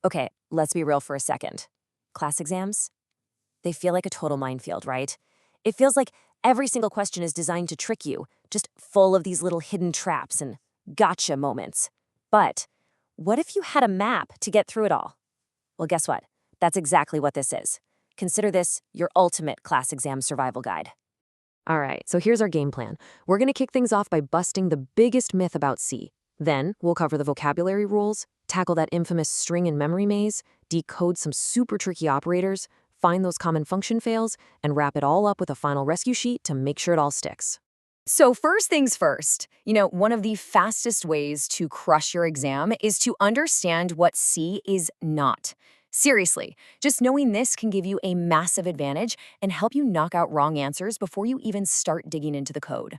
Okay, let's be real for a second. Class exams? They feel like a total minefield, right? It feels like every single question is designed to trick you, just full of these little hidden traps and gotcha moments. But what if you had a map to get through it all? Well, guess what? That's exactly what this is. Consider this your ultimate class exam survival guide. All right, so here's our game plan. We're going to kick things off by busting the biggest myth about C. Then we'll cover the vocabulary rules, tackle that infamous string and memory maze, decode some super tricky operators, find those common function fails, and wrap it all up with a final rescue sheet to make sure it all sticks. So first things first, one of the fastest ways to crush your exam is to understand what C is not. Seriously, just knowing this can give you a massive advantage and help you knock out wrong answers before you even start digging into the code.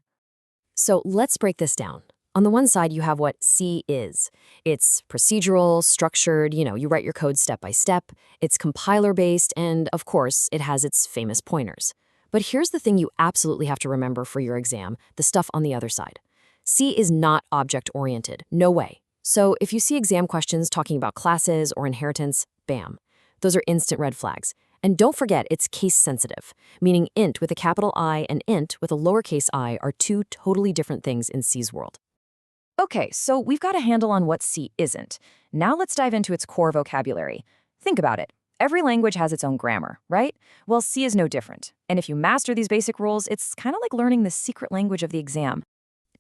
So let's break this down. On the one side, you have what C is. It's procedural, structured, you write your code step by step. It's compiler-based, and of course, it has its famous pointers. But here's the thing you absolutely have to remember for your exam, the stuff on the other side. C is not object-oriented, no way. So if you see exam questions talking about classes or inheritance, bam. Those are instant red flags. And don't forget, it's case-sensitive, meaning int with a capital I and int with a lowercase I are two totally different things in C's world. Okay, so we've got a handle on what C isn't. Now let's dive into its core vocabulary. Think about it. Every language has its own grammar, right? Well, C is no different. And if you master these basic rules, it's kind of like learning the secret language of the exam.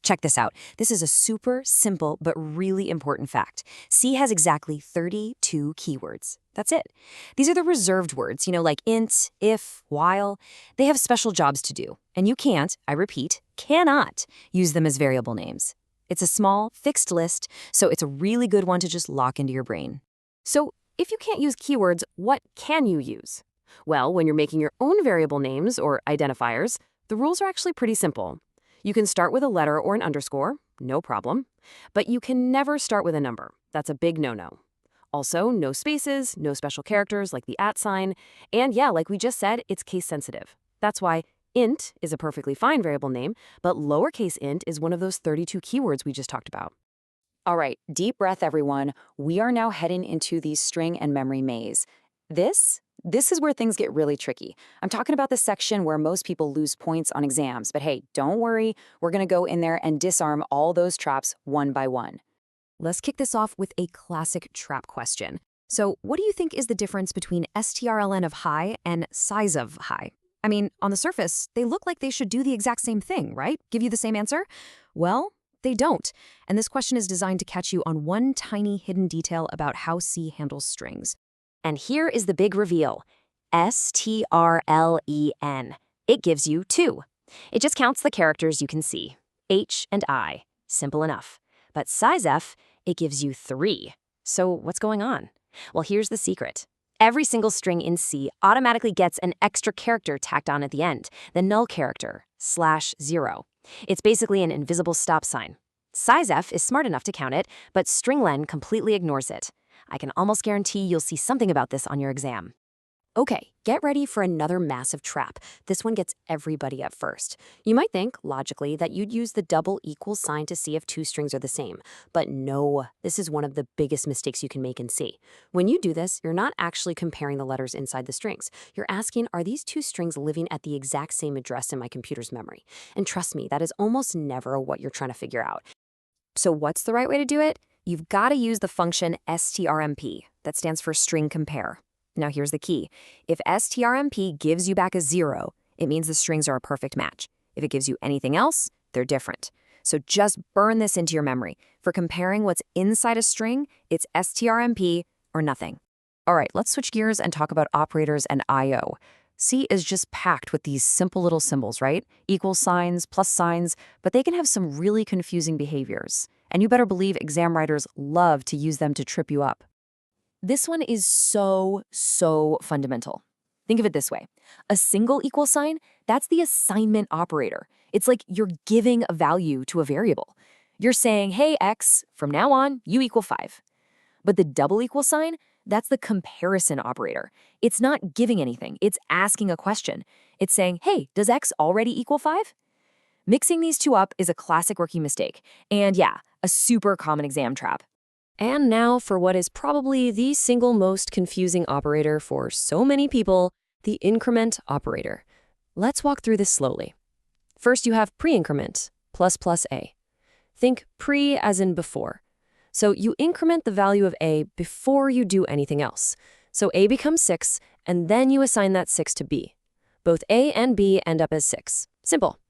Check this out. This is a super simple but really important fact. C has exactly 32 keywords. That's it. These are the reserved words, like int, if, while. They have special jobs to do, and you can't, I repeat, cannot use them as variable names. It's a small, fixed list, so it's a really good one to just lock into your brain. So if you can't use keywords, what can you use? Well, when you're making your own variable names, or identifiers, the rules are actually pretty simple. You can start with a letter or an underscore, no problem. But you can never start with a number. That's a big no-no. Also, no spaces, no special characters like the @ sign. And yeah, like we just said, it's case sensitive. That's why int is a perfectly fine variable name, but lowercase int is one of those 32 keywords we just talked about. All right, deep breath, everyone. We are now heading into the string and memory maze. This is where things get really tricky. I'm talking about the section where most people lose points on exams, but hey, don't worry. We're going to go in there and disarm all those traps one by one. Let's kick this off with a classic trap question. So what do you think is the difference between strlen of high and size of high? I mean, on the surface, they look like they should do the exact same thing, right? Give you the same answer? Well, they don't. And this question is designed to catch you on one tiny hidden detail about how C handles strings. And here is the big reveal. strlen. It gives you 2. It just counts the characters you can see. H and I. Simple enough. But sizef, it gives you 3. So what's going on? Well, here's the secret. Every single string in C automatically gets an extra character tacked on at the end, the null character, /0. It's basically an invisible stop sign. Sizef is smart enough to count it, but stringlen completely ignores it. I can almost guarantee you'll see something about this on your exam. Okay, get ready for another massive trap. This one gets everybody at first. You might think, logically, that you'd use the double equal sign to see if 2 strings are the same. But no, this is one of the biggest mistakes you can make in C. When you do this, you're not actually comparing the letters inside the strings. You're asking, are these 2 strings living at the exact same address in my computer's memory? And trust me, that is almost never what you're trying to figure out. So what's the right way to do it? You've got to use the function strmp. That stands for string compare. Now here's the key. If strmp gives you back a 0, it means the strings are a perfect match. If it gives you anything else, they're different. So just burn this into your memory. For comparing what's inside a string, it's strmp or nothing. All right, let's switch gears and talk about operators and I/O. C is just packed with these simple little symbols, right? Equal signs, plus signs, but they can have some really confusing behaviors. And you better believe exam writers love to use them to trip you up. This one is so fundamental. Think of it this way. A single equal sign, that's the assignment operator. It's like you're giving a value to a variable. You're saying, hey, X, from now on, you equal 5. But the double equal sign, that's the comparison operator. It's not giving anything. It's asking a question. It's saying, hey, does X already equal 5? Mixing these two up is a classic rookie mistake. And yeah, a super common exam trap. And now for what is probably the single most confusing operator for so many people, the increment operator. Let's walk through this slowly. First, you have pre-increment, plus plus a. Think pre as in before. So you increment the value of a before you do anything else. So a becomes 6, and then you assign that 6 to b. Both a and b end up as 6. Simple.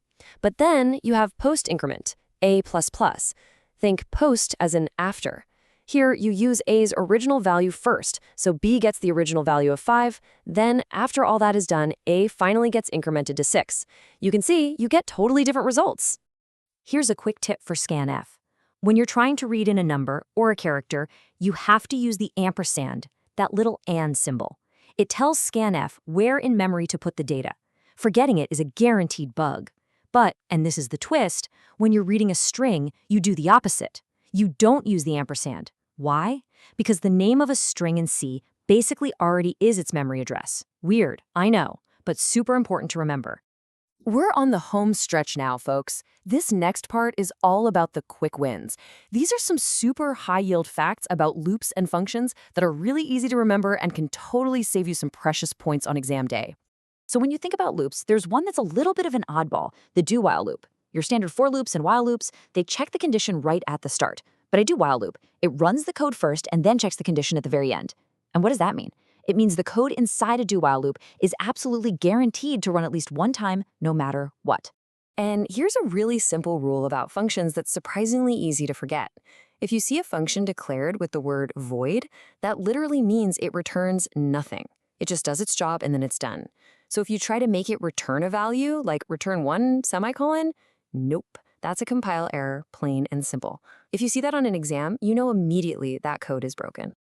But then you have post-increment, a++. Think post as in after. Here, you use a's original value first, so b gets the original value of 5. Then, after all that is done, a finally gets incremented to 6. You can see you get totally different results. Here's a quick tip for scanf. When you're trying to read in a number or a character, you have to use the ampersand, that little and symbol. It tells scanf where in memory to put the data. Forgetting it is a guaranteed bug. But, and this is the twist, when you're reading a string, you do the opposite. You don't use the ampersand. Why? Because the name of a string in C basically already is its memory address. Weird, I know, but super important to remember. We're on the home stretch now, folks. This next part is all about the quick wins. These are some super high-yield facts about loops and functions that are really easy to remember and can totally save you some precious points on exam day. So when you think about loops, there's one that's a little bit of an oddball, the do-while loop. Your standard for loops and while loops, they check the condition right at the start. But a do-while loop, it runs the code first and then checks the condition at the very end. And what does that mean? It means the code inside a do-while loop is absolutely guaranteed to run at least one time, no matter what. And here's a really simple rule about functions that's surprisingly easy to forget. If you see a function declared with the word void, that literally means it returns nothing. It just does its job and then it's done. So if you try to make it return a value, like return 1 semicolon, nope, that's a compile error, plain and simple. If you see that on an exam, you know immediately that code is broken.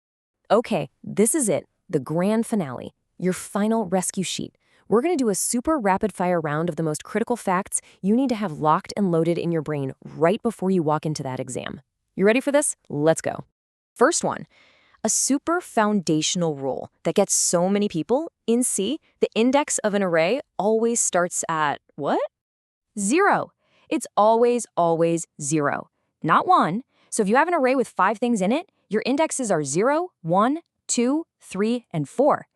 Okay, this is it. The grand finale, your final rescue sheet. We're going to do a super rapid-fire round of the most critical facts you need to have locked and loaded in your brain right before you walk into that exam. You ready for this? Let's go. First one, a super foundational rule that gets so many people. In C, the index of an array always starts at what? 0. It's always 0, not 1. So if you have an array with 5 things in it, your indexes are 0, 1, 2, 3, and 4.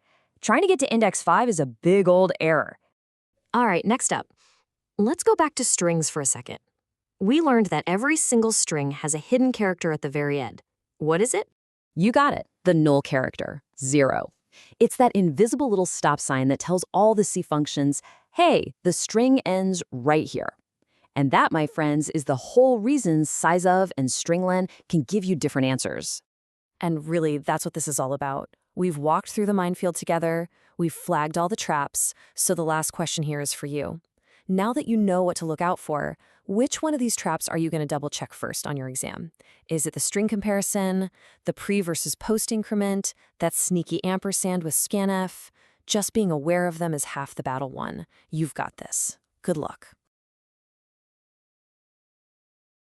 Trying to get to index 5 is a big old error. All right, next up. Let's go back to strings for a second. We learned that every single string has a hidden character at the very end. What is it? You got it, the null character, 0. It's that invisible little stop sign that tells all the C functions, hey, the string ends right here. And that, my friends, is the whole reason sizeof and stringlen can give you different answers. And really, that's what this is all about. We've walked through the minefield together, we've flagged all the traps, so the last question here is for you. Now that you know what to look out for, which one of these traps are you going to double check first on your exam? Is it the string comparison, the pre versus post increment, that sneaky ampersand with scanf? Just being aware of them is half the battle won. You've got this. Good luck.